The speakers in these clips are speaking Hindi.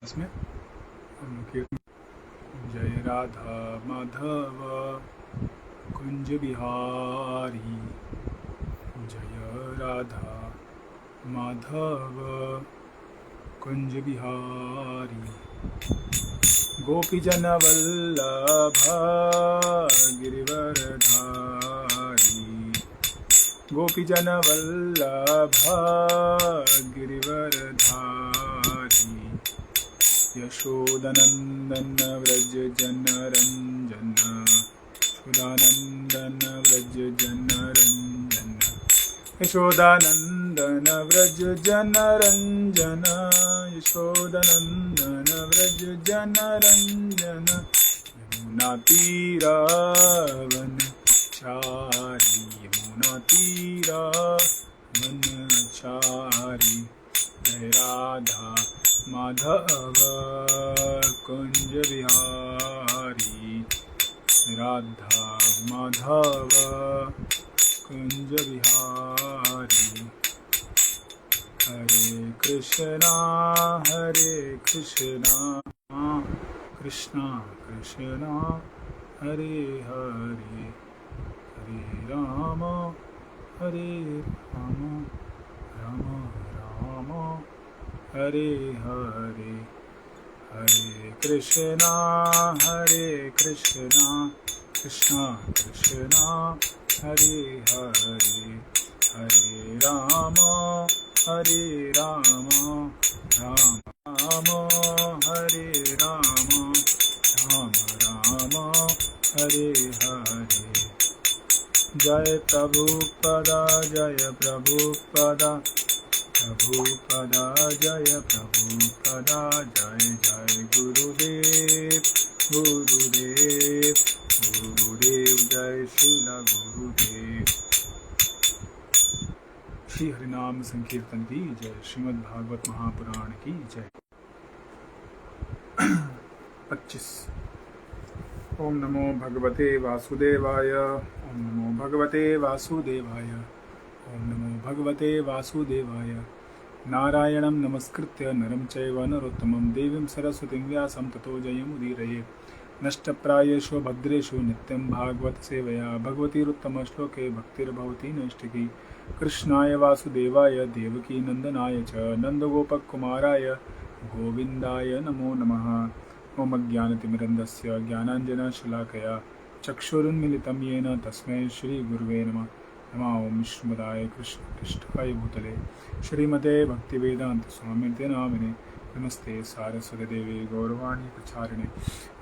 इसमें जय राधा माधव कुंज बिहारी, जय राधा माधव कुंज बिहारी। गोपीजन वल्लभ गिरिवरधारी, गोपीजन वल्लभ गिरिवरधारी। यशोदनंदन व्रज जन रंजन, यशोदानंदन व्रज जन रंजन, यशोदानंदन व्रज जन रंजन, यशोदानंदन व्रज जन रंजन। यमुना तीरा वन चारी, यमुना तीरा वन चारी। जय राधा माधव कुंज बिहारी, राधा माधव कुंज बिहारी। हरे कृष्णा कृष्णा कृष्णा हरे हरे, हरे राम राम राम हरे हरे। हरे कृष्णा कृष्णा कृष्णा हरे हरे, हरे राम राम राम हरे राम, राम राम हरे हरे। जय प्रभुपदा जय प्रभुपदा, प्रभुपदा जय प्रभुपदा। जय जय गुरुदेव गुरुदेव गुरुदेव, जय श्रील गुरुदेव। श्री हरिनाम संकीर्तन की जय, श्रीमद् भागवत महापुराण की जय। 25। ओम नमो भगवते वासुदेवाय, ओम नमो भगवते वासुदेवाय, ओम नमो भगवते वासुदेवाय। नारायणं नमस्कृत्य नरं चैव नरोत्तमं, देवीं सरस्वतीं व्यासं ततो जयमुदीरये। नष्टप्रायेषु भद्रेषु नित्यं भागवत सेवया, भगवतीरुत्तमश्लोके भक्तिर्भवति नैष्टिकी। कृष्णाय वासुदेवाय देवकी नंदनाय च, नन्दगोपकुमाराय गोविन्दाय नमो नमः। ओम अज्ञानतिमिरन्धस्य ज्ञानाञ्जनशलाकया चक्षुरुन्मिलितं येन तस्मै श्रीगुरुवे नमः। नमो ओम श्रीमदाय कृष्णाय भूतले श्रीमते भक्तिवेदांत स्वामिते नामिने, नमस्ते सारस्वती देवी गौरवाणी प्रचारिणे,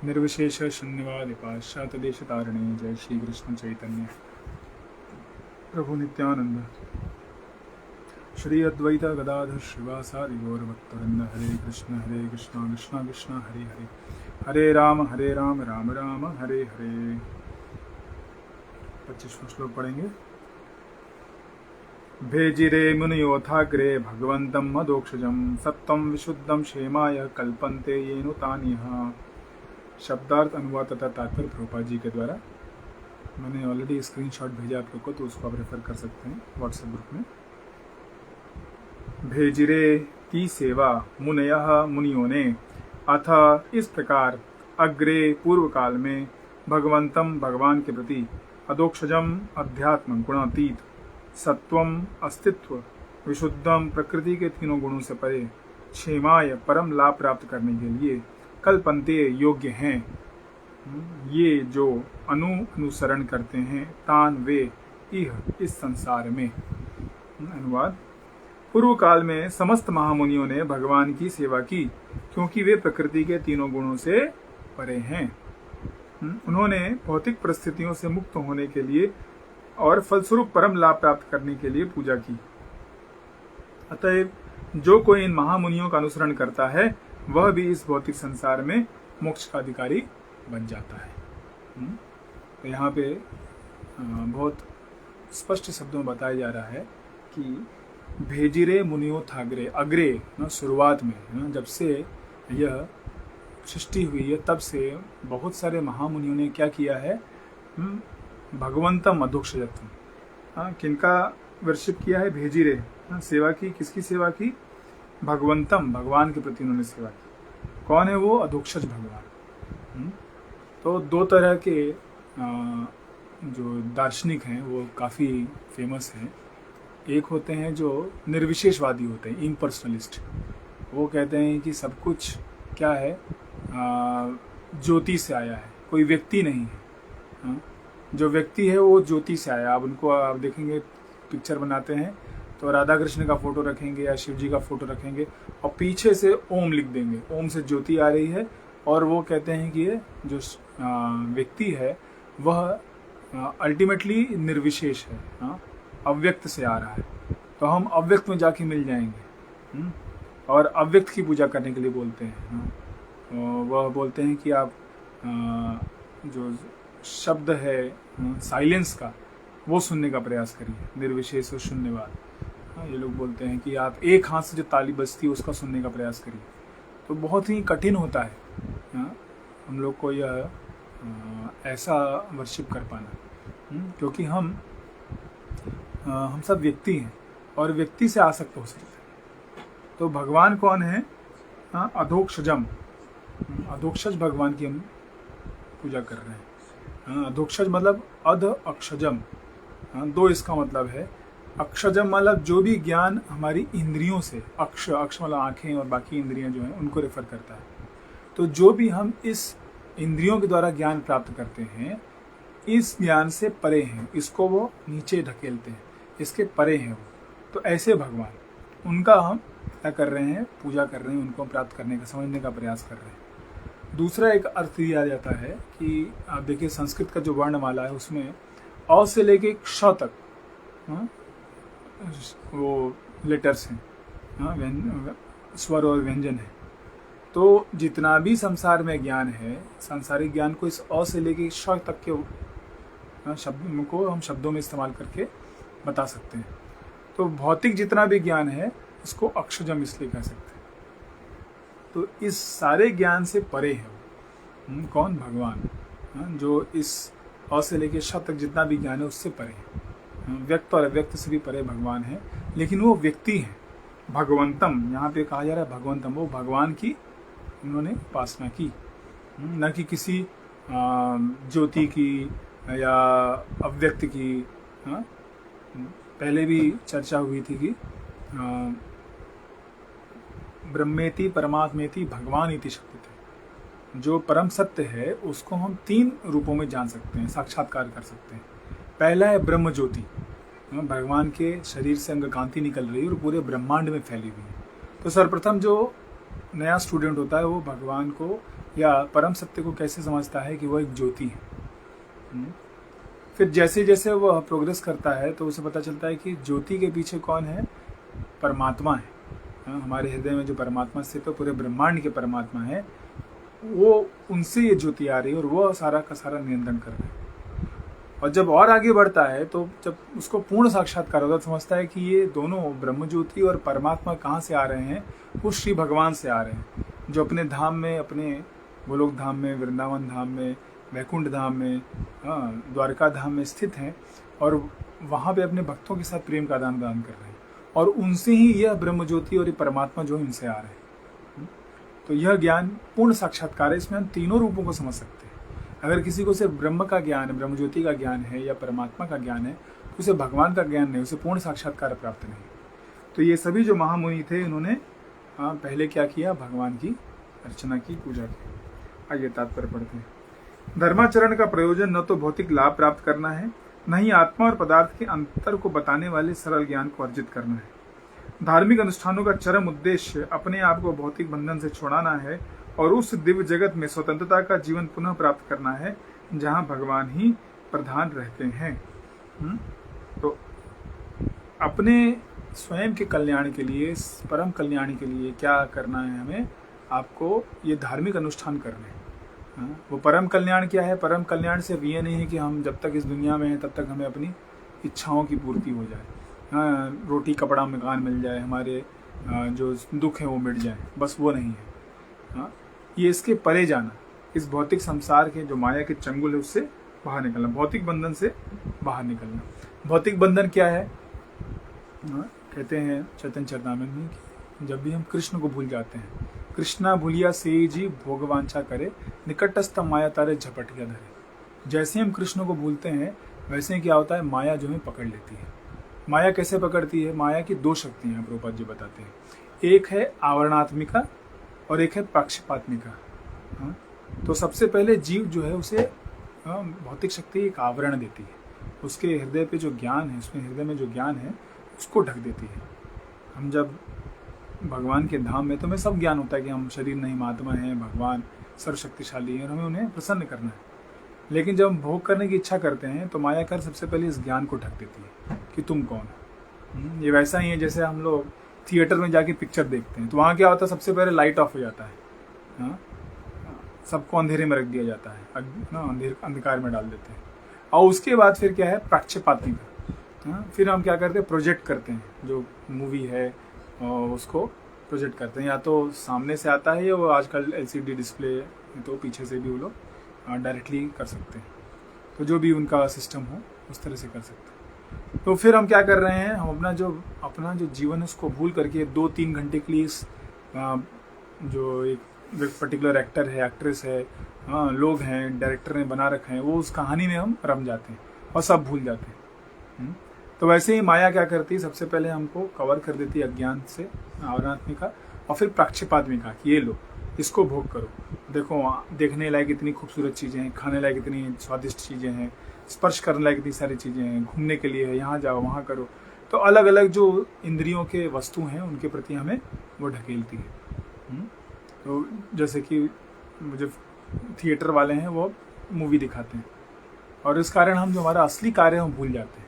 निर्विशेष शून्यवादी पाश्चात्यदेशतारिणे। जय श्री कृष्ण चैतन्य प्रभु नित्यानंद, श्री अद्वैत गदाधर श्रीवासादि गौरभक्तवृंद। हरे कृष्ण कृष्ण कृष्ण हरे हरे, हरे राम राम राम हरे हरे। 25वां श्लोक पढ़ेंगे। भेजिरे मुनियोथाग्रे भगवन्तं मदोक्षजं, सत्वं विशुद्धं क्षेमाय कल्पन्ते येनुतान्यः। शब्दार्थ अनुवाद तथा तात्पर्य प्रभुपाद जी के द्वारा। मैंने ऑलरेडी स्क्रीनशॉट भेजा आप लोग को, तो उसको आप रेफर कर सकते हैं व्हाट्सएप ग्रुप में। भेजिरे की सेवा मुनयः मुनियों ने, अथ इस प्रकार, अग्रे पूर्व काल में, भगवंतम भगवान के प्रति, अदोक्षजम अध्यात्म गुणातीत, सत्वम अस्तित्व, विशुद्धम प्रकृति के तीनों गुणों से परे, क्षेमाय परम लाभ प्राप्त करने के लिए, कल्पन्ते योग्य हैं, ये जो अनुसरण करते हैं, तान वे इह इस संसार में। अनुवाद। पूर्व काल में समस्त महामुनियों ने भगवान की सेवा की, क्योंकि वे प्रकृति के तीनों गुणों से परे हैं। उन्होंने भौतिक परिस्थितियों से मुक्त होने के लिए और फलस्वरूप परम लाभ प्राप्त करने के लिए पूजा की। अतएव जो कोई इन महामुनियों का अनुसरण करता है, वह भी इस भौतिक संसार में मोक्ष का अधिकारी बन जाता है। तो यहाँ पे बहुत स्पष्ट शब्दों में बताया जा रहा है कि भेजिरे मुनियो थाग्रे, अग्रे शुरुआत में, जब से यह सृष्टि हुई है तब से बहुत सारे महामुनियों ने क्या किया है, भगवंतम अधोक्षजत्व, किनका वर्शिप किया है, भेजिरे, सेवा की, किसकी सेवा की, भगवंतम, भगवान के प्रति उन्होंने सेवा की। कौन है वो? अधोक्षज भगवान। तो दो तरह के जो दार्शनिक हैं वो काफ़ी फेमस हैं। एक होते हैं जो निर्विशेषवादी होते हैं, इम्पर्सनलिस्ट। वो कहते हैं कि सब कुछ क्या है, ज्योति से आया है, कोई व्यक्ति नहीं है। हाँ? जो व्यक्ति है वो ज्योति से आया। आप उनको आप देखेंगे पिक्चर बनाते हैं तो राधा कृष्ण का फोटो रखेंगे या शिव जी का फोटो रखेंगे और पीछे से ओम लिख देंगे, ओम से ज्योति आ रही है। और वो कहते हैं कि ये जो व्यक्ति है वह अल्टीमेटली निर्विशेष है, हाँ, अव्यक्त से आ रहा है। तो हम अव्यक्त में जाके मिल जाएंगे। और अव्यक्त की पूजा करने के लिए बोलते हैं। हाँ, वह बोलते हैं कि आप जो शब्द है साइलेंस का वो सुनने का प्रयास करिए, निर्विशेष और शून्यवाद। हाँ, ये लोग बोलते हैं कि आप एक हाथ से जो ताली बजती है उसका सुनने का प्रयास करिए। तो बहुत ही कठिन होता है हम लोग को यह ऐसा वर्शिप कर पाना, क्योंकि हम सब व्यक्ति हैं और व्यक्ति से आसक्त हो सकते हैं। तो भगवान कौन है? अधोक्षजम, अधोक्षज भगवान की हम पूजा कर रहे हैं। अधोक्षज मतलब अध अक्षजम, दो इसका मतलब है। अक्षजम मतलब जो भी ज्ञान हमारी इंद्रियों से, अक्ष मतलब आंखें और बाकी इंद्रियां जो हैं उनको रेफर करता है। तो जो भी हम इस इंद्रियों के द्वारा ज्ञान प्राप्त करते हैं, इस ज्ञान से परे हैं, इसको वो नीचे ढकेलते हैं, इसके परे हैं वो। तो ऐसे भगवान, उनका हम क्या कर रहे हैं? पूजा कर रहे हैं, उनको प्राप्त करने का, समझने का प्रयास कर रहे हैं। दूसरा एक अर्थ दिया जाता है कि आप देखिए संस्कृत का जो वर्णमाला है उसमें अ से लेके क्ष तक वो लेटर्स हैं, स्वर और व्यंजन है। तो जितना भी संसार में ज्ञान है, सांसारिक ज्ञान को इस अ से लेके श तक के शब्द को हम शब्दों में इस्तेमाल करके बता सकते हैं। तो भौतिक जितना भी ज्ञान है उसको अक्षजम इसलिए कह सकते हैं। तो इस सारे ज्ञान से परे है कौन? भगवान, जो इस अ से लेके श तक जितना भी ज्ञान है उससे परे है। व्यक्त और अव्यक्त से भी परे भगवान है, लेकिन वो व्यक्ति है। भगवंतम यहाँ पे कहा जा रहा है, भगवंतम, वो भगवान की उन्होंने उपासना की, न कि किसी ज्योति की या अव्यक्त की। पहले भी चर्चा हुई थी कि ब्रह्मेति परमात्मेति भगवान इति शक्ति थे। जो परम सत्य है उसको हम तीन रूपों में जान सकते हैं, साक्षात्कार कर सकते हैं। पहला है ब्रह्म ज्योति, भगवान के शरीर से अंग कांति निकल रही है और पूरे ब्रह्मांड में फैली हुई है। तो सर्वप्रथम जो नया स्टूडेंट होता है वो भगवान को या परम सत्य को कैसे समझता है कि वह एक ज्योति है। फिर जैसे जैसे वह प्रोग्रेस करता है तो उसे पता चलता है कि ज्योति के पीछे कौन है? परमात्मा है। हमारे हृदय में जो परमात्मा स्थित है, पूरे ब्रह्मांड के परमात्मा है, वो उनसे ये ज्योति आ रही है और वह सारा का सारा नियंत्रण कर रहा है। और जब और आगे बढ़ता है तो जब उसको पूर्ण साक्षात्कार होता है, समझता है कि ये दोनों ब्रह्म ज्योति और परमात्मा कहाँ से आ रहे हैं? वो श्री भगवान से आ रहे हैं, जो अपने धाम में, अपने गोलोक धाम में, वृंदावन धाम में, वैकुंठ धाम में, द्वारका धाम में स्थित हैं और वहाँ पे अपने भक्तों के साथ प्रेम का आदान प्रदान कर रहे हैं। और उनसे ही यह ब्रह्म ज्योति और ये परमात्मा जो इनसे आ रहे हैं। तो यह ज्ञान पूर्ण साक्षात्कार है। इसमें हम तीनों रूपों को समझ सकते हैं। अगर किसी को सिर्फ ब्रह्म का ज्ञान है, ब्रह्म ज्योति का ज्ञान है या परमात्मा का ज्ञान है, तो उसे भगवान का ज्ञान नहीं, उसे पूर्ण साक्षात्कार प्राप्त नहीं। तो ये सभी जो महामुनि थे इन्होंने पहले क्या किया? भगवान की अर्चना की, पूजा की। आइए तात्पर्य पढ़ते हैं। धर्माचरण का प्रयोजन न तो भौतिक लाभ प्राप्त करना है, न ही आत्मा और पदार्थ के अंतर को बताने वाले सरल ज्ञान को अर्जित करना है। धार्मिक अनुष्ठानों का चरम उद्देश्य अपने आप को भौतिक बंधन से छुड़ाना है और उस दिव्य जगत में स्वतंत्रता का जीवन पुनः प्राप्त करना है जहां भगवान ही प्रधान रहते हैं। तो अपने स्वयं के कल्याण के लिए, परम कल्याण के लिए क्या करना है? हमें आपको ये धार्मिक अनुष्ठान करने हैं। वो परम कल्याण क्या है? परम कल्याण सिर्फ ये नहीं है कि हम जब तक इस दुनिया में हैं तब तक हमें अपनी इच्छाओं की पूर्ति हो जाए, रोटी कपड़ा मकान मिल जाए, हमारे जो दुख है वो मिट जाए, बस वो नहीं है। ये इसके परे जाना, इस भौतिक संसार के जो माया के चंगुल है उससे बाहर निकलना, भौतिक बंधन से बाहर निकलना। भौतिक बंधन क्या है? कहते हैं चैतन्य चरितामृत में कि जब भी हम कृष्ण को भूल जाते हैं, कृष्णा भूलिया से जी भोगवांछा करे, निकटस्थ माया तारे झपटिया धरे। जैसे हम कृष्ण को भूलते हैं वैसे ही क्या होता है, माया जो है पकड़ लेती है। माया कैसे पकड़ती है? माया की दो शक्तियां हैं, प्रभुपाद जी बताते हैं। एक है आवरणात्मिका और एक है पक्षपात्मिका। हाँ? तो सबसे पहले जीव जो है उसे भौतिक शक्ति एक आवरण देती है, उसके हृदय पे जो ज्ञान है, उसमें हृदय में जो ज्ञान है उसको ढक देती है। हम जब भगवान के धाम में तो हमें सब ज्ञान होता है कि हम शरीर नहीं, महात्मा हैं, भगवान सर्वशक्तिशाली है और हमें उन्हें प्रसन्न करना है। लेकिन जब हम भोग करने की इच्छा करते हैं तो माया कर सबसे पहले इस ज्ञान को ढक देती है कि तुम कौन हो। ये वैसा ही है जैसे हम लोग थिएटर में जाके पिक्चर देखते हैं तो वहाँ क्या होता है, सबसे पहले लाइट ऑफ हो जाता है। हाँ, सबको अंधेरे में रख दिया जाता है, अंधकार में डाल देते हैं। और उसके बाद फिर क्या है, पक्षपातिका। हाँ, फिर हम क्या करते हैं, प्रोजेक्ट करते हैं, जो मूवी है उसको प्रोजेक्ट करते हैं। या तो सामने से आता है या वो आजकल LCD डिस्प्ले तो पीछे से भी वो लोग डायरेक्टली कर सकते हैं। तो जो भी उनका सिस्टम हो उस तरह से कर सकते हैं। तो फिर हम क्या कर रहे हैं, हम अपना जो जीवन है उसको भूल करके 2-3 घंटे के लिए इस जो एक पर्टिकुलर एक्टर है, एक्ट्रेस है, लोग हैं, डायरेक्टर ने बना रखे हैं, वो उस कहानी में हम रम जाते हैं और सब भूल जाते हैं। तो वैसे ही माया क्या करती है, सबसे पहले हमको कवर कर देती है अज्ञान से, आवरणात्मिका, और फिर पक्षपात्मिका कि ये लो, इसको भोग करो, देखो देखने लायक इतनी खूबसूरत चीज़ें हैं, खाने लायक इतनी स्वादिष्ट चीज़ें हैं, स्पर्श करने लायक इतनी सारी चीज़ें हैं, घूमने के लिए है, यहाँ जाओ वहाँ करो। तो अलग अलग जो इंद्रियों के वस्तु हैं उनके प्रति हमें वो ढकेलती है। तो जैसे कि जो थिएटर वाले हैं वो मूवी दिखाते हैं और इस कारण हम जो हमारा असली कार्य है हम भूल जाते हैं।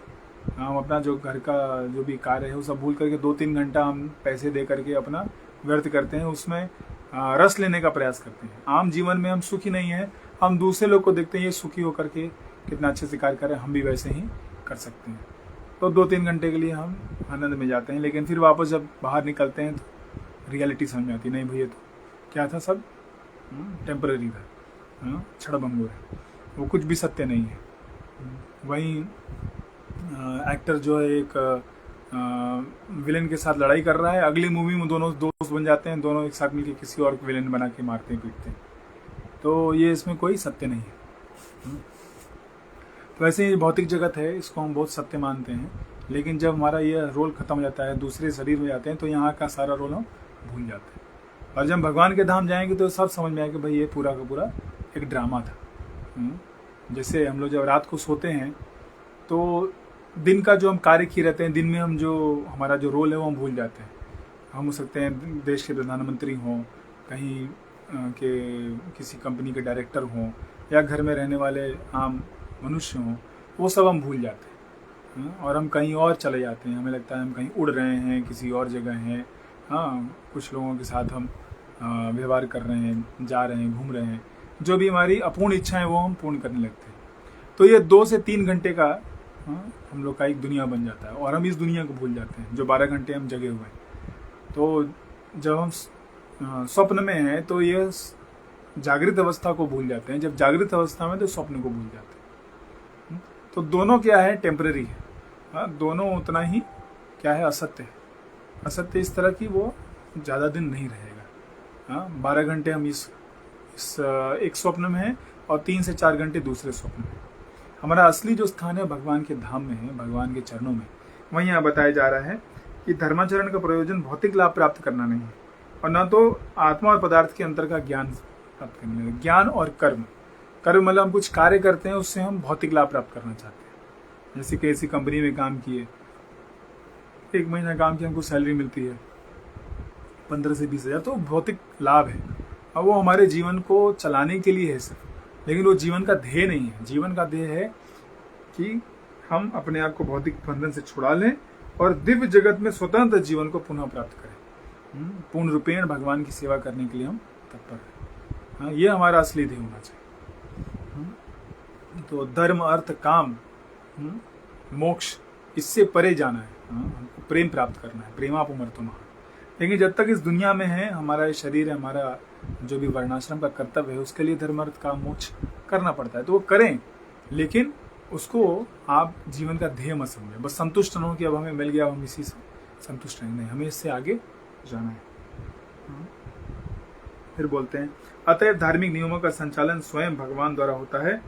हम अपना जो घर का जो भी कार्य है वो सब भूल करके 2-3 घंटा हम पैसे दे करके अपना व्यर्थ करते हैं, उसमें रस लेने का प्रयास करते हैं। आम जीवन में हम सुखी नहीं हैं, हम दूसरे लोग को देखते हैं ये सुखी होकर के कितना अच्छे से कार्य कर रहे हैं, हम भी वैसे ही कर सकते हैं। तो 2-3 घंटे के लिए हम आनंद में जाते हैं, लेकिन फिर वापस जब बाहर निकलते हैं तो रियलिटी समझ में आती, नहीं भैया तो क्या था, सब टेम्पररी था, क्षणभंगुर है, वो कुछ भी सत्य नहीं है। वहीं एक्टर जो है एक विलेन के साथ लड़ाई कर रहा है, अगली मूवी में दोनों दोस्त बन जाते हैं, दोनों एक साथ मिलकर किसी और विलेन बना के मारते हैं, पीटते हैं। तो ये इसमें कोई सत्य नहीं है। तो वैसे ही भौतिक जगत है, इसको हम बहुत सत्य मानते हैं, लेकिन जब हमारा ये रोल खत्म हो जाता है, दूसरे शरीर में जाते हैं, तो यहाँ का सारा रोल हम भूल जाते हैं। और जब भगवान के धाम जाएंगे तो सब समझ में आएगा भाई ये पूरा का पूरा एक ड्रामा था। जैसे हम लोग जब रात को सोते हैं तो दिन का जो हम कार्य किए रहते हैं, दिन में हम जो हमारा जो रोल है वो हम भूल जाते हैं। हम हो सकते हैं देश के प्रधानमंत्री हों, कहीं के किसी कंपनी के डायरेक्टर हों, या घर में रहने वाले आम मनुष्य हों, वो सब हम भूल जाते हैं और हम कहीं और चले जाते हैं। हमें लगता है हम कहीं उड़ रहे हैं, किसी और जगह हैं। हाँ, कुछ लोगों के साथ हम व्यवहार कर रहे हैं, जा रहे हैं, घूम रहे हैं, जो भी हमारी अपूर्ण इच्छाएं वो हम पूर्ण करने लगते हैं। तो ये 2 से 3 घंटे का हम लोग का एक दुनिया बन जाता है और हम इस दुनिया को भूल जाते हैं जो 12 घंटे हम जगे हुए हैं। तो जब हम स्वप्न में हैं तो ये जागृत अवस्था को भूल जाते हैं, जब जागृत अवस्था में तो स्वप्न को भूल जाते हैं। तो दोनों क्या है, टेम्पररी है। दोनों उतना ही क्या है, असत्य है। असत्य इस तरह की वो ज़्यादा दिन नहीं रहेगा। 12 घंटे हम इस एक स्वप्न में हैं और 3 से 4 घंटे दूसरे स्वप्न में। हमारा असली जो स्थान है भगवान के धाम में है, भगवान के चरणों में। वहीं यहाँ बताया जा रहा है कि धर्माचरण का प्रयोजन भौतिक लाभ प्राप्त करना नहीं है और न तो आत्मा और पदार्थ के अंतर का ज्ञान प्राप्त करना है। ज्ञान और कर्म मतलब हम कुछ कार्य करते हैं, उससे हम भौतिक लाभ प्राप्त करना चाहते हैं। जैसे कि ऐसी कंपनी में काम किए, 1 महीना काम किया, हमको सैलरी मिलती है 15 से 20 हज़ार, तो भौतिक लाभ है और वो हमारे जीवन को चलाने के लिए है सिर्फ, लेकिन वो जीवन का ध्येय नहीं है। जीवन का ध्येय है कि हम अपने आप को भौतिक बंधन से छुड़ा लें और दिव्य जगत में स्वतंत्र जीवन को पुनः प्राप्त करें। पूर्ण रूपेण भगवान की सेवा करने के लिए हम तत्पर हैं। ये हमारा असली ध्येय होना चाहिए। तो धर्म, अर्थ, काम, मोक्ष, इससे परे जाना है। हमको प्रेम प्राप्त करना है, प्रेमापुमर्तुम। लेकिन जब तक इस दुनिया में है, हमारा ये शरीर है, हमारा जो भी वर्णाश्रम का कर्तव्य है, उसके लिए धर्म, अर्थ, काम, मोक्ष करना पड़ता है। तो वो करें, लेकिन उसको आप जीवन का ध्येय मत समझें। बस संतुष्ट न हो कि अब हमें मिल गया, अब हम इसी से संतुष्ट नहीं, हमें इससे आगे जाना है। फिर बोलते हैं, अतएव धार्मिक नियमों का संचालन स्वयं भगवान द्वारा होता है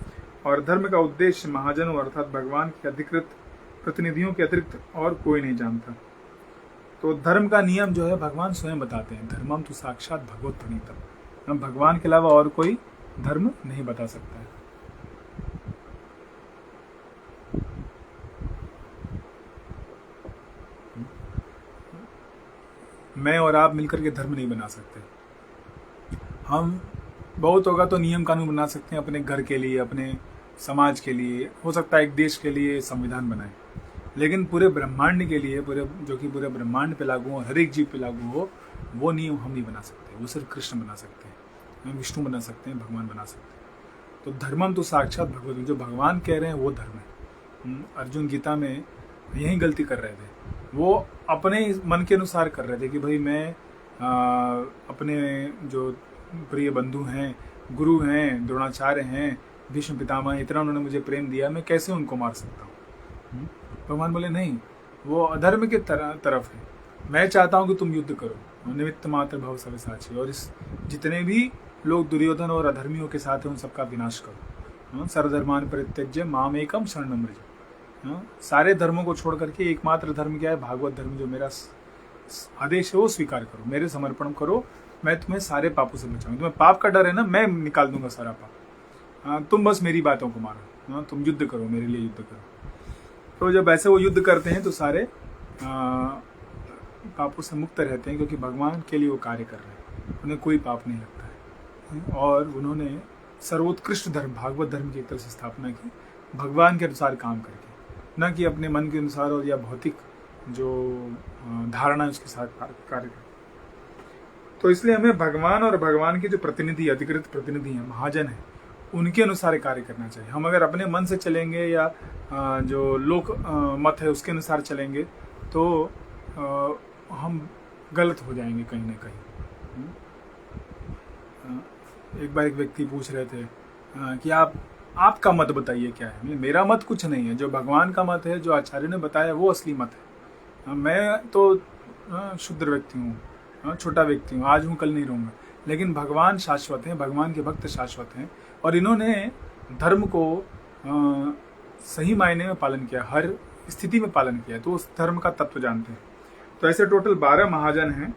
और धर्म का उद्देश्य महाजनों अर्थात भगवान के अधिकृत प्रतिनिधियों के अतिरिक्त और कोई नहीं जानता। तो धर्म का नियम जो है भगवान स्वयं बताते हैं। धर्मम तो साक्षात भगवत प्रणीतम, हम भगवान के अलावा और कोई धर्म नहीं बता सकता है। मैं और आप मिलकर के धर्म नहीं बना सकते। हम बहुत होगा तो नियम कानून बना सकते हैं अपने घर के लिए, अपने समाज के लिए, हो सकता है एक देश के लिए संविधान बनाए, लेकिन पूरे ब्रह्मांड के लिए, जो कि पूरे ब्रह्मांड पे लागू हो, हर एक जीव पे लागू हो, वो नियम हम नहीं बना सकते। वो सिर्फ कृष्ण बना सकते हैं, हम विष्णु बना सकते हैं, भगवान बना सकते हैं। तो धर्मम तो साक्षात भगवत, जो भगवान कह रहे हैं वो धर्म है। अर्जुन गीता में यही गलती कर रहे थे, वो अपने मन के अनुसार कर रहे थे कि भाई मैं अपने जो प्रिय बंधु हैं, गुरु हैं, द्रोणाचार्य हैं, भीष्म पितामह, इतना उन्होंने मुझे प्रेम दिया, मैं कैसे उनको मार सकता हूँ। भगवान बोले नहीं, वो अधर्म के तरफ है। मैं चाहता हूँ कि तुम युद्ध करो, निमित्त मात्र भव सब साक्षी, और इस जितने भी लोग दुर्योधन और अधर्मियों के साथ हैं उन सबका विनाश करो। सर्वधर्मान परित्यज्य माम एकम शरणम व्रज। सारे धर्मों को छोड़ करके एकमात्र धर्म क्या है? भागवत धर्म, जो मेरा आदेश है वो स्वीकार करो, मेरे समर्पण करो, मैं तुम्हें सारे पापों से बचाऊंगा। तुम्हें पाप का डर है ना, मैं निकाल दूंगा सारा पाप। तुम बस मेरी बातों को मानो, तुम युद्ध करो, मेरे लिए युद्ध करो। तो जब ऐसे वो युद्ध करते हैं तो सारे पापों से मुक्त रहते हैं, क्योंकि भगवान के लिए वो कार्य कर रहे हैं, उन्हें कोई पाप नहीं लगता है। और उन्होंने सर्वोत्कृष्ट धर्म भागवत धर्म की एक तरह से स्थापना की, भगवान के अनुसार काम करके, न कि अपने मन के अनुसार और या भौतिक जो धारणा है उसके साथ कार्य कर। तो इसलिए हमें भगवान और भगवान के जो प्रतिनिधि, अधिकृत प्रतिनिधि हैं, महाजन हैं, उनके अनुसार कार्य करना चाहिए। हम अगर अपने मन से चलेंगे या जो लोक मत है उसके अनुसार चलेंगे तो हम गलत हो जाएंगे कहीं ना कहीं। एक बार एक व्यक्ति पूछ रहे थे कि आपका मत बताइए क्या है। मेरा मत कुछ नहीं है, जो भगवान का मत है, जो आचार्य ने बताया वो असली मत है। मैं तो शुद्र व्यक्ति हूँ, छोटा व्यक्ति हूँ, आज हूँ कल नहीं रहूँगा, लेकिन भगवान शाश्वत हैं, भगवान के भक्त शाश्वत हैं, और इन्होंने धर्म को सही मायने में पालन किया, हर स्थिति में पालन किया, तो उस धर्म का तत्व जानते हैं। तो ऐसे टोटल 12 महाजन हैं।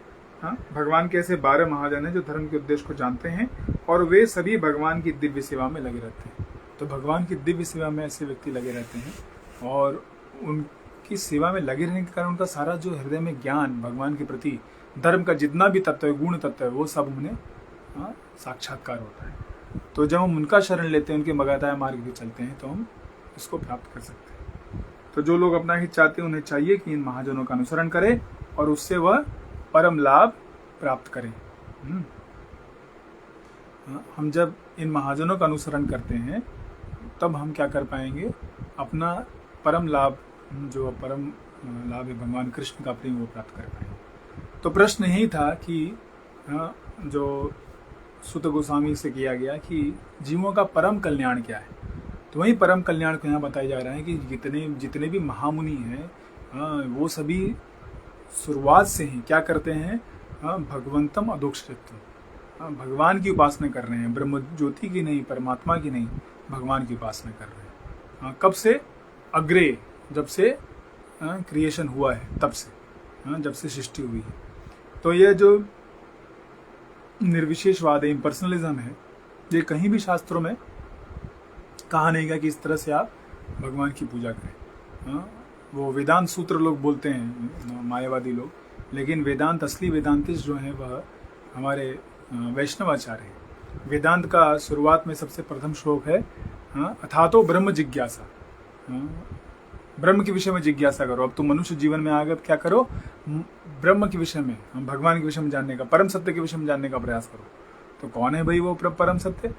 भगवान के ऐसे 12 महाजन हैं जो धर्म के उद्देश्य को जानते हैं, और वे सभी भगवान की दिव्य सेवा में लगे रहते हैं। तो भगवान की दिव्य सेवा में ऐसे व्यक्ति लगे रहते हैं, और उनकी सेवा में लगे रहने के कारण उनका सारा जो हृदय में ज्ञान भगवान के प्रति, धर्म का जितना भी तत्व है, गुण तत्व है, वो सब उन्हें साक्षात्कार होता है। तो जब हम उनका शरण लेते हैं, उनके मगाताया मार्ग भी चलते हैं, तो हम इसको प्राप्त कर सकते हैं। तो जो लोग अपना हित चाहते हैं, उन्हें चाहिए कि इन महाजनों का अनुसरण करें और उससे वह परम लाभ प्राप्त करें। हम जब इन महाजनों का अनुसरण करते हैं तब हम क्या कर पाएंगे? अपना परम लाभ, जो परम लाभ है भगवान कृष्ण का प्रेम, वो प्राप्त कर पाएंगे। तो प्रश्न यही था कि जो सुत गोस्वामी से किया गया कि जीवों का परम कल्याण क्या है। तो वही परम कल्याण को यहाँ बताया जा रहा है कि जितने भी महामुनि हैं वो सभी शुरुआत से ही क्या करते हैं? भगवंतम अधोक्षितम, भगवान की उपासना कर रहे हैं, ब्रह्म ज्योति की नहीं, परमात्मा की नहीं, भगवान की उपासना कर रहे हैं। कब से? अग्रे, जब से क्रिएशन हुआ है, तब से, जब से सृष्टि हुई है। तो ये जो निर्विशेषवाद है, इम्पर्सनलिज्म है, ये कहीं भी शास्त्रों में कहा नहीं गया कि इस तरह से आप भगवान की पूजा करें। वो वेदांत सूत्र लोग बोलते हैं, मायावादी लोग, लेकिन वेदांत, असली वेदांतिस्ट जो हैं वह हमारे वैष्णवाचार्य हैं। वेदांत का शुरुआत में सबसे प्रथम श्लोक है, अथातो ब्रह्म जिज्ञासा, ब्रह्म के विषय में जिज्ञासा करो। अब तुम मनुष्य जीवन में आ गए, क्या करो? ब्रह्म के विषय में, भगवान के विषय में जानने का, परम सत्य के विषय में जानने का प्रयास करो। तो कौन है भाई वो परम सत्य?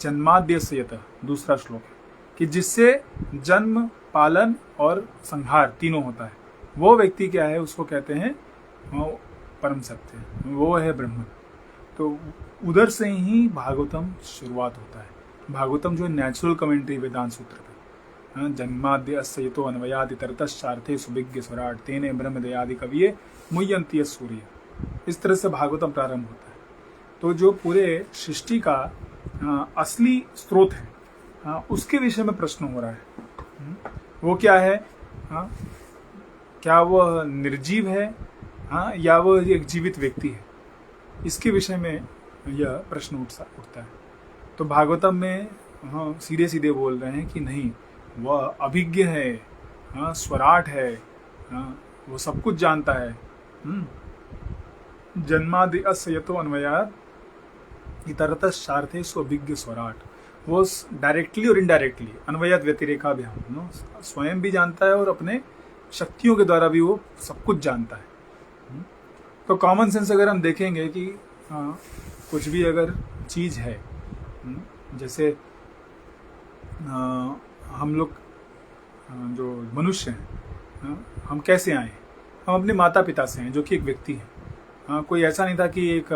जन्माद्यस्य यतः, दूसरा श्लोक है कि जिससे जन्म, पालन और संहार तीनों होता है, वो व्यक्ति क्या है? उसको कहते हैं वो परम सत्य, वो है ब्रह्म। तो उधर से ही भागवतम शुरुआत होता है। भागवतम जो नेचुरल कमेंट्री वेदांत सूत्र पे, जन्माद्य अस्यतो अन्वयादि तरतश्चार्थे सुविज्ञ स्वराट तेने ब्रह्मदयादि कविये मुह्यन्ति सूर्य, इस तरह से भागवतम प्रारंभ होता है। तो जो पूरे सृष्टि का असली स्रोत है, उसके विषय में प्रश्न हो रहा है। वो क्या है? क्या वह निर्जीव है या वह एक जीवित व्यक्ति है? इसके विषय में यह प्रश्न उठता है। तो भागवतम में सीधे सीधे बोल रहे हैं कि नहीं, वह अभिज्ञ है, स्वराट है, वो सब कुछ जानता है। जन्मादि असयतो अन्वयात इतरतश्चार्थे स्वभिज्ञ स्वराट। वो डायरेक्टली और इनडायरेक्टली अन्वयात व्यतिरेकाभ्याम स्वयं भी जानता है और अपने शक्तियों के द्वारा भी वो सब कुछ जानता है। तो कॉमन सेंस अगर हम देखेंगे कि कुछ भी अगर चीज़ है, जैसे हम लोग जो मनुष्य हैं, हम कैसे आए? हम अपने माता पिता से हैं, जो कि एक व्यक्ति है। कोई ऐसा नहीं था कि एक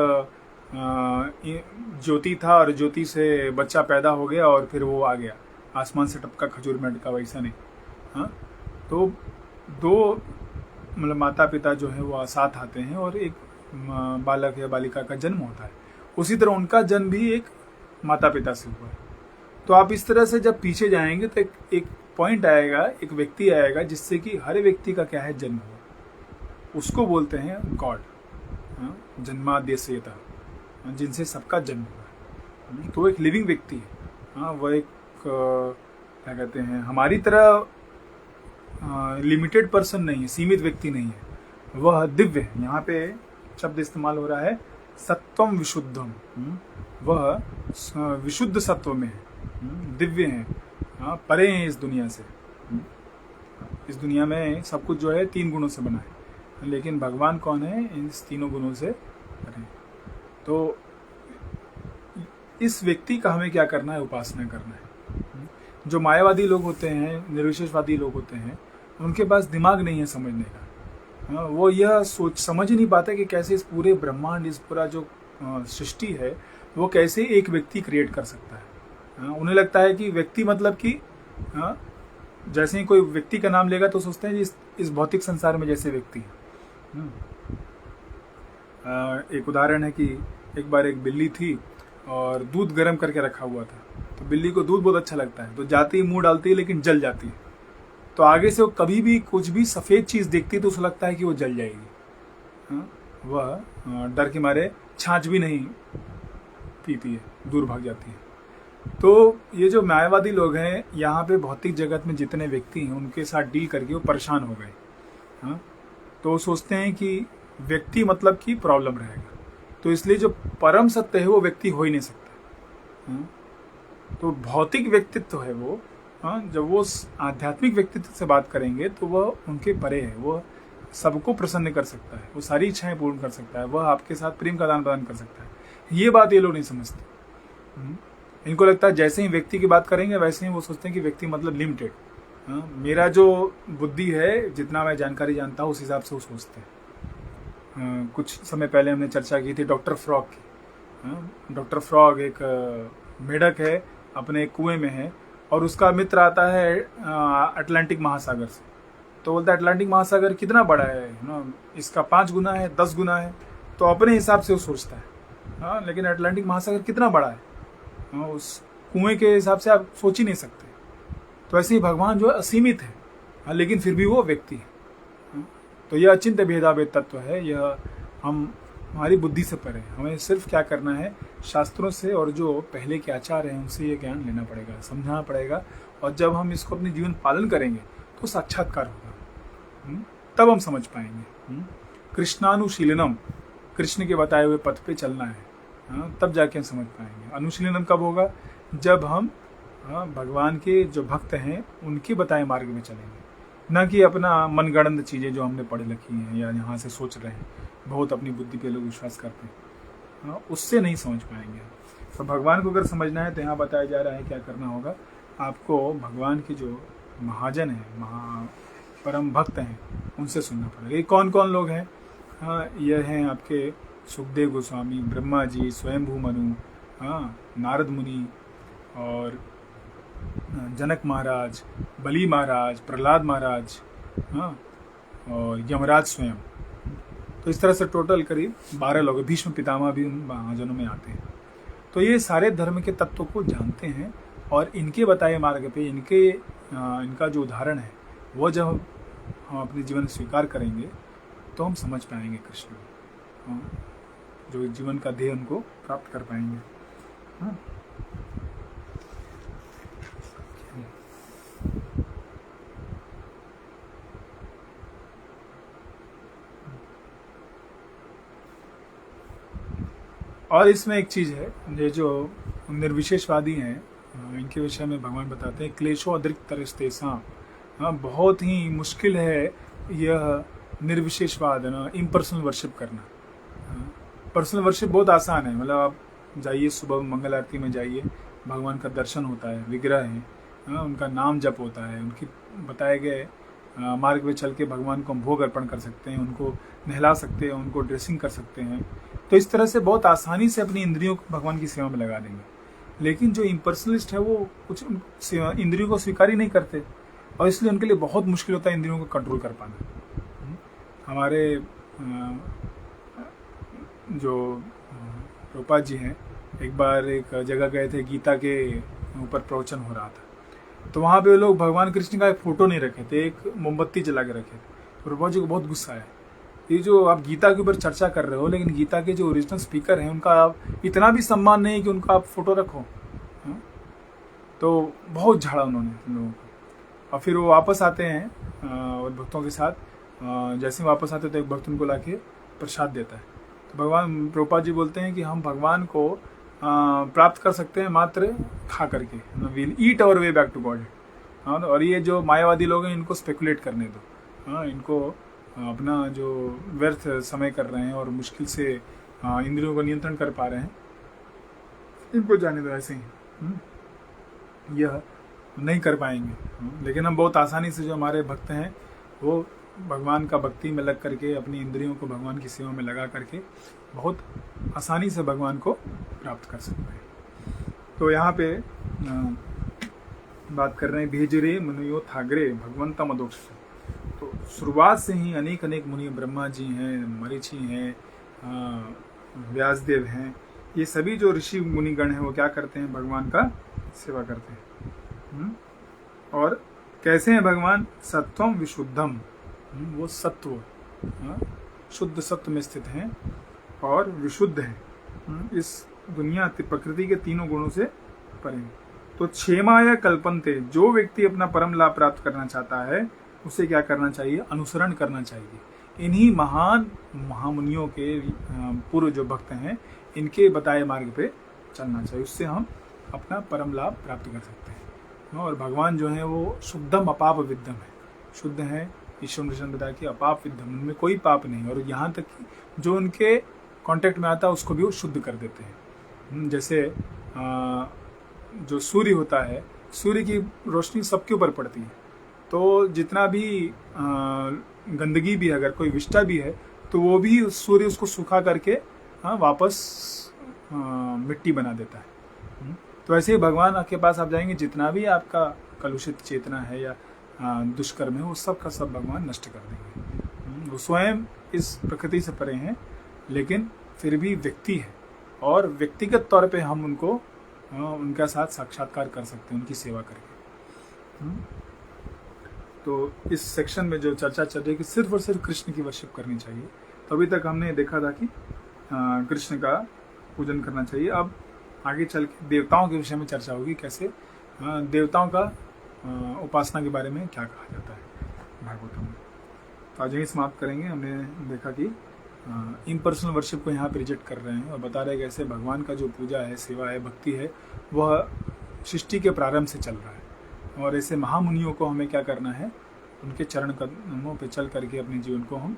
ज्योति था और ज्योति से बच्चा पैदा हो गया और फिर वो आ गया, आसमान से टपका खजूर में अटका, वैसा नहीं। तो दो मतलब माता पिता जो है वो साथ आते हैं और एक बालक या बालिका का जन्म होता है। उसी तरह उनका जन्म भी एक माता पिता से हुआ है। तो आप इस तरह से जब पीछे जाएंगे तो एक पॉइंट आएगा, एक व्यक्ति आएगा जिससे कि हर व्यक्ति का क्या है, जन्म हुआ। उसको बोलते हैं गॉड, जन्माद्यसेता, जिनसे सबका जन्म हुआ है। तो एक लिविंग व्यक्ति है। वह एक क्या कहते हैं, हमारी तरह लिमिटेड पर्सन नहीं है, सीमित व्यक्ति नहीं है, वह दिव्य है। यहाँ पे शब्द इस्तेमाल हो रहा है सत्वम विशुद्धम। वह विशुद्ध सत्व में है, दिव्य है, परे हैं इस दुनिया से। इस दुनिया में सब कुछ जो है 3 गुणों से बना है, लेकिन भगवान कौन है? इन 3 गुणों से परे। तो इस व्यक्ति का हमें क्या करना है? उपासना करना है। जो मायावादी लोग होते हैं, निर्विशेषवादी लोग होते हैं, उनके पास दिमाग नहीं है समझने का। वो यह समझ ही नहीं पाते कि कैसे इस पूरे ब्रह्मांड, इस पूरा जो सृष्टि है, वो कैसे एक व्यक्ति क्रिएट कर सकता है। उन्हें लगता है कि व्यक्ति मतलब कि जैसे ही कोई व्यक्ति का नाम लेगा तो सोचते हैं इस भौतिक संसार में जैसे व्यक्ति है। एक उदाहरण है कि एक बार एक बिल्ली थी और दूध गर्म करके रखा हुआ था। तो बिल्ली को दूध बहुत अच्छा लगता है, तो जाती ही मुंह डालती है, लेकिन जल जाती है। तो आगे से वो कभी भी कुछ भी सफ़ेद चीज़ देखती है तो उसे लगता है कि वो जल जाएगी। वह डर के मारे छाछ भी नहीं पीती है, दूर भाग जाती है। तो ये जो मायावादी लोग हैं, यहाँ पे भौतिक जगत में जितने व्यक्ति हैं उनके साथ डील करके वो परेशान हो गए। तो सोचते हैं कि व्यक्ति मतलब कि प्रॉब्लम रहेगा, तो इसलिए जो परम सत्य है वो व्यक्ति हो ही नहीं सकता। तो भौतिक व्यक्तित्व है वो, जब वो आध्यात्मिक व्यक्तित्व से बात करेंगे तो वह उनके परे है। वह सबको प्रसन्न कर सकता है, वो सारी इच्छाएं पूर्ण कर सकता है, वह आपके साथ प्रेम का आदान प्रदान कर सकता है। ये बात ये लोग नहीं समझते। इनको लगता है जैसे ही व्यक्ति की बात करेंगे वैसे ही वो सोचते हैं कि व्यक्ति मतलब लिमिटेड। मेरा जो बुद्धि है, जितना मैं जानकारी जानता हूँ उस हिसाब से वो सोचते हैं। कुछ समय पहले हमने चर्चा की थी डॉक्टर फ्रॉग की। डॉक्टर फ्रॉग एक मेढक है, अपने कुएं में है और उसका मित्र आता है अटलांटिक महासागर से। तो बोलता है अटलांटिक महासागर कितना बड़ा है ना, इसका 5 गुना है, 10 गुना है। तो अपने हिसाब से वो सोचता है। लेकिन अटलांटिक महासागर कितना बड़ा है, उस कुएं के हिसाब से आप सोच ही नहीं सकते। तो ऐसे ही भगवान जो है असीमित है, लेकिन फिर भी वो व्यक्ति है। तो यह अचिंत्य भेदाभेद तत्व है, यह हमारी बुद्धि से परे है। हमें सिर्फ क्या करना है, शास्त्रों से और जो पहले के आचार्य हैं उनसे ये ज्ञान लेना पड़ेगा, समझना पड़ेगा। और जब हम इसको अपने जीवन पालन करेंगे तो साक्षात्कार होगा, तब हम समझ पाएंगे। कृष्णानुशीलनम, कृष्ण के बताए हुए पथ पे चलना है, तब जाके हम समझ पाएंगे। अनुशीलनम कब होगा? जब हम भगवान के जो भक्त हैं उनके बताए मार्ग में चलेंगे, न कि अपना मनगढ़ंत चीज़ें जो हमने पढ़ रखी हैं या यहाँ से सोच रहे हैं, बहुत अपनी बुद्धि पे लोग विश्वास करते हैं, उससे नहीं समझ पाएंगे। तो भगवान को अगर समझना है तो यहाँ बताया जा रहा है क्या करना होगा। आपको भगवान के जो महाजन हैं, परम भक्त हैं, उनसे सुनना पड़ेगा। ये कौन कौन लोग हैं? यह हैं आपके सुखदेव गोस्वामी, ब्रह्मा जी, स्वयंभू मनु, नारद मुनि और जनक महाराज, बली महाराज, प्रहलाद महाराज, और यमराज स्वयं। तो इस तरह से टोटल करीब 12 लोग, भीष्म पितामह भी उन महाजनों में आते हैं। तो ये सारे धर्म के तत्वों को जानते हैं और इनके बताए मार्ग पे इनका जो उदाहरण है वो जब हम अपने जीवन में स्वीकार करेंगे तो हम समझ पाएंगे कृष्ण को, जो जीवन का ध्येय उनको प्राप्त कर पाएंगे। हाँ। और इसमें एक चीज़ है, ये जो निर्विशेषवादी हैं इनके विषय में भगवान बताते हैं क्लेशो अतिरिक्त तरस्तेसा, बहुत ही मुश्किल है यह निर्विशेषवाद है ना, इम्पर्सनल वर्शिप करना। पर्सनल वर्शिप बहुत आसान है, मतलब आप जाइए सुबह मंगल आरती में जाइए, भगवान का दर्शन होता है, विग्रह है, उनका नाम जप होता है, उनकी बताए गए मार्ग पे चल के भगवान को हम भोग अर्पण कर सकते हैं, उनको नहला सकते हैं, उनको ड्रेसिंग कर सकते हैं। तो इस तरह से बहुत आसानी से अपनी इंद्रियों को भगवान की सेवा में लगा देंगे। लेकिन जो इम्पर्सनलिस्ट है वो कुछ इंद्रियों को स्वीकार ही नहीं करते और इसलिए उनके लिए बहुत मुश्किल होता है इंद्रियों को कंट्रोल कर पाना। हमारे जो रूपा जी हैं, एक बार एक जगह गए थे, गीता के ऊपर प्रवचन हो रहा था, तो वहाँ पे लोग भगवान कृष्ण का एक फोटो नहीं रखे थे, एक मोमबत्ती जला के रखे थे। तो रूपा जी को बहुत गुस्सा आया, ये जो आप गीता के ऊपर चर्चा कर रहे हो लेकिन गीता के जो ओरिजिनल स्पीकर हैं उनका आप इतना भी सम्मान नहीं है कि उनका आप फोटो रखो। तो बहुत झाड़ा उन्होंने उन लोगों को। और फिर वो वापस आते हैं और भक्तों के साथ, जैसे वापस आते तो एक भक्त उनको लाके प्रसाद देता है। तो भगवान प्रभुपाद जी बोलते हैं कि हम भगवान को प्राप्त कर सकते हैं मात्र खा करके, will eat our way back to God. और ये जो मायावादी लोग हैं इनको स्पेकुलेट करने दो, इनको अपना जो व्यर्थ समय कर रहे हैं और मुश्किल से इंद्रियों को नियंत्रण कर पा रहे हैं, इनको जाने दो ऐसे ही, यह नहीं कर पाएंगे। लेकिन हम बहुत आसानी से, जो हमारे भक्त हैं वो भगवान का भक्ति में लग करके अपनी इंद्रियों को भगवान की सेवा में लगा करके बहुत आसानी से भगवान को प्राप्त कर सकते हैं। तो यहाँ पे बात कर रहे हैं भेजरे मुनियो थागरे भगवंतम अदोक्ष। तो शुरुआत से ही अनेक अनेक मुनि, ब्रह्मा जी हैं, मरीचि हैं, व्यासदेव हैं, ये सभी जो ऋषि मुनिगण हैं वो क्या करते हैं, भगवान का सेवा करते हैं। और कैसे हैं भगवान, सत्वम विशुद्धम, वो सत्व शुद्ध सत्व में स्थित हैं और विशुद्ध हैं, इस दुनिया प्रकृति के तीनों गुणों से परे। तो क्षेमाय कल्पन्ते, जो व्यक्ति अपना परम लाभ प्राप्त करना चाहता है उसे क्या करना चाहिए, अनुसरण करना चाहिए। इन्हीं महान महामुनियों के पूर्व जो भक्त हैं इनके बताए मार्ग पे चलना चाहिए, उससे हम अपना परम लाभ प्राप्त कर सकते हैं। और भगवान जो है वो शुद्धम अपाप विद्धम है, शुद्ध है, ईश्वर ने बताया कि अपाप विद्धम, उनमें कोई पाप नहीं, और यहाँ तक कि जो उनके कांटेक्ट में आता है उसको भी वो शुद्ध कर देते हैं। जैसे जो सूर्य होता है, सूर्य की रोशनी सबके ऊपर पड़ती है, तो जितना भी गंदगी भी है, अगर कोई विष्ठा भी है तो वो भी सूर्य उसको सूखा करके वापस मिट्टी बना देता है। तो ऐसे ही भगवान के पास आप जाएंगे, जितना भी आपका कलुषित चेतना है या दुष्कर्म है वो सब का सब भगवान नष्ट कर देंगे। वो स्वयं इस प्रकृति से परे हैं लेकिन फिर भी व्यक्ति है और व्यक्तिगत तौर पे हम उनको उनके साथ साक्षात्कार कर सकते हैं, उनकी सेवा करके। तो इस सेक्शन में जो चर्चा चल रही है कि सिर्फ और सिर्फ कृष्ण की वर्शिप करनी चाहिए, तो अभी तक हमने देखा था कि कृष्ण का पूजन करना चाहिए। अब आगे चल के देवताओं के विषय में चर्चा होगी, कैसे देवताओं का उपासना के बारे में क्या कहा जाता है भागवतम में। तो आज यही समाप्त करेंगे। हमने देखा कि इम्पर्सनल वर्शिप को यहाँ पे रिजेक्ट कर रहे हैं और बता रहे हैं कैसे भगवान का जो पूजा है, सेवा है, भक्ति है, वह सृष्टि के प्रारंभ से चल रहा है। और ऐसे महामुनियों को हमें क्या करना है, उनके चरण कदमों पे चल करके अपने जीवन को हम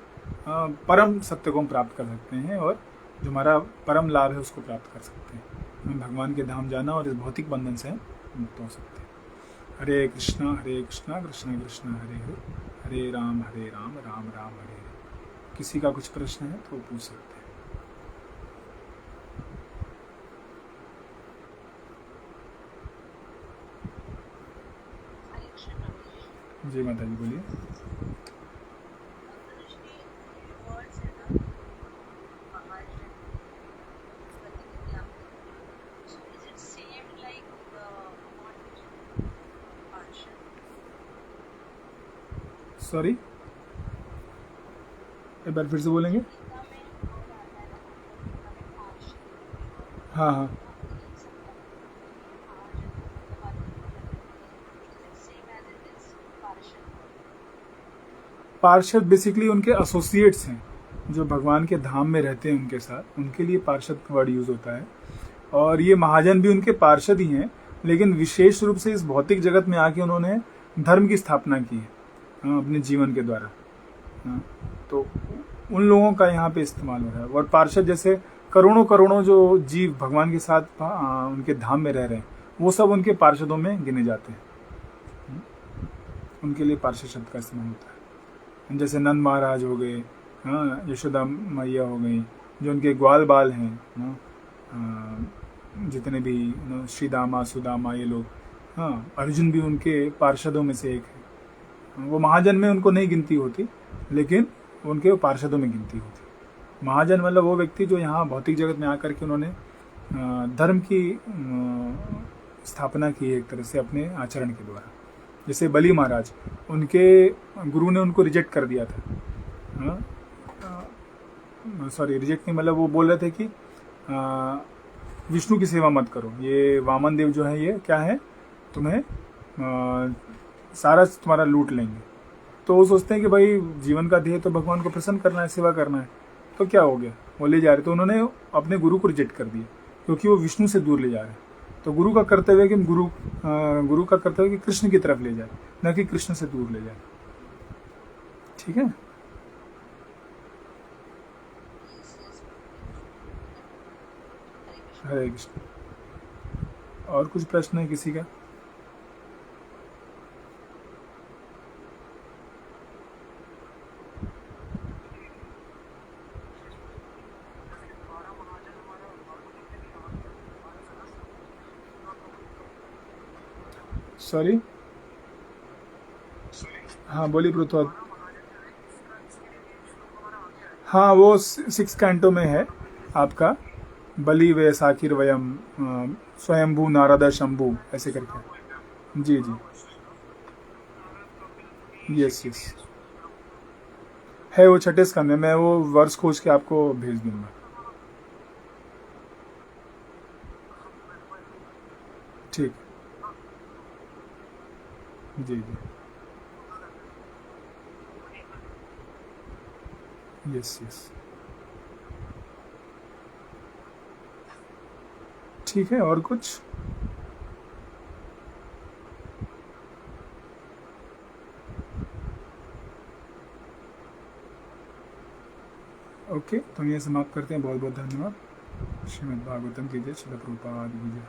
परम सत्य को हम प्राप्त कर सकते हैं और जो हमारा परम लाभ है उसको प्राप्त कर सकते हैं। हम भगवान के धाम जाना और इस भौतिक बंधन से मुक्त हो सकते हैं। हरे कृष्णा कृष्ण कृष्ण हरे हरे, हरे राम राम राम हरे हरे। किसी का कुछ प्रश्न है तो पूछ सकते हैं। जी माता जी बोलिए। सॉरी, एक बार फिर से बोलेंगे? हाँ हाँ। पार्षद बेसिकली उनके एसोसिएट्स हैं जो भगवान के धाम में रहते हैं उनके साथ, उनके लिए पार्षद का वर्ड यूज होता है। और ये महाजन भी उनके पार्षद ही हैं, लेकिन विशेष रूप से इस भौतिक जगत में आके उन्होंने धर्म की स्थापना की है अपने जीवन के द्वारा। तो उन लोगों का यहाँ पे इस्तेमाल हो रहा है। और पार्षद जैसे करोड़ों करोड़ों जो जीव भगवान के साथ उनके धाम में रह रहे हैं, वो सब उनके पार्षदों में गिने जाते हैं। उनके लिए पार्षद शब्द का इस्तेमाल होता है। जैसे नंद महाराज हो गए, हाँ, यशोदा मैया हो गई, जो उनके ग्वाल बाल हैं, जितने भी श्री दामा सुदामा ये लोग, हाँ, अर्जुन भी उनके पार्षदों में से एक है। वो महाजन में उनको नहीं गिनती होती, लेकिन उनके पार्षदों में गिनती होती। महाजन मतलब वो व्यक्ति जो यहाँ भौतिक जगत में आकर के उन्होंने धर्म की स्थापना की है एक तरह से अपने आचरण के द्वारा। जैसे बली महाराज, उनके गुरु ने उनको रिजेक्ट कर दिया था। सॉरी, रिजेक्ट नहीं, मतलब वो बोल रहे थे कि विष्णु की सेवा मत करो, ये वामन देव जो है ये क्या है, तुम्हें सारा तुम्हारा लूट लेंगे। तो वो सोचते हैं कि भाई जीवन का ध्येय तो भगवान को प्रसन्न करना है, सेवा करना है, तो क्या हो गया, वो ले जा रहे। तो उन्होंने अपने गुरु को रिजेक्ट कर दिया, क्योंकि वो विष्णु से दूर ले जा रहे हैं। तो गुरु का कर्तव्य कि गुरु का कर्तव्य कि कृष्ण की तरफ ले जाए, न कि कृष्ण से दूर ले जाए। ठीक है। हरे कृष्ण। और कुछ प्रश्न है किसी का? सॉरी, हाँ बोलिए प्रोत्साह। हाँ, वो 6 कैंटो में है आपका, बलि वे साकिर वयम, स्वयंभू नारद शंभू, ऐसे करके। जी जी, यस यस, है वो 6 स्कंद में। मैं वो वर्ष खोज के आपको भेज दूंगा। ठीक, जी जी, यस यस, ठीक है। और कुछ? ओके, तो ये समाप्त करते हैं। बहुत बहुत धन्यवाद। श्रीमद् भागवतम की जय, श्रील प्रभुपाद की जय।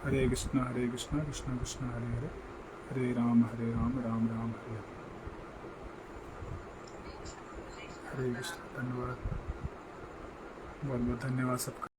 हरे कृष्णा कृष्णा कृष्णा हरे हरे, हरे राम राम राम हरे हरे। हरे कृष्ण। धन्यवाद, बहुत बहुत धन्यवाद सबका।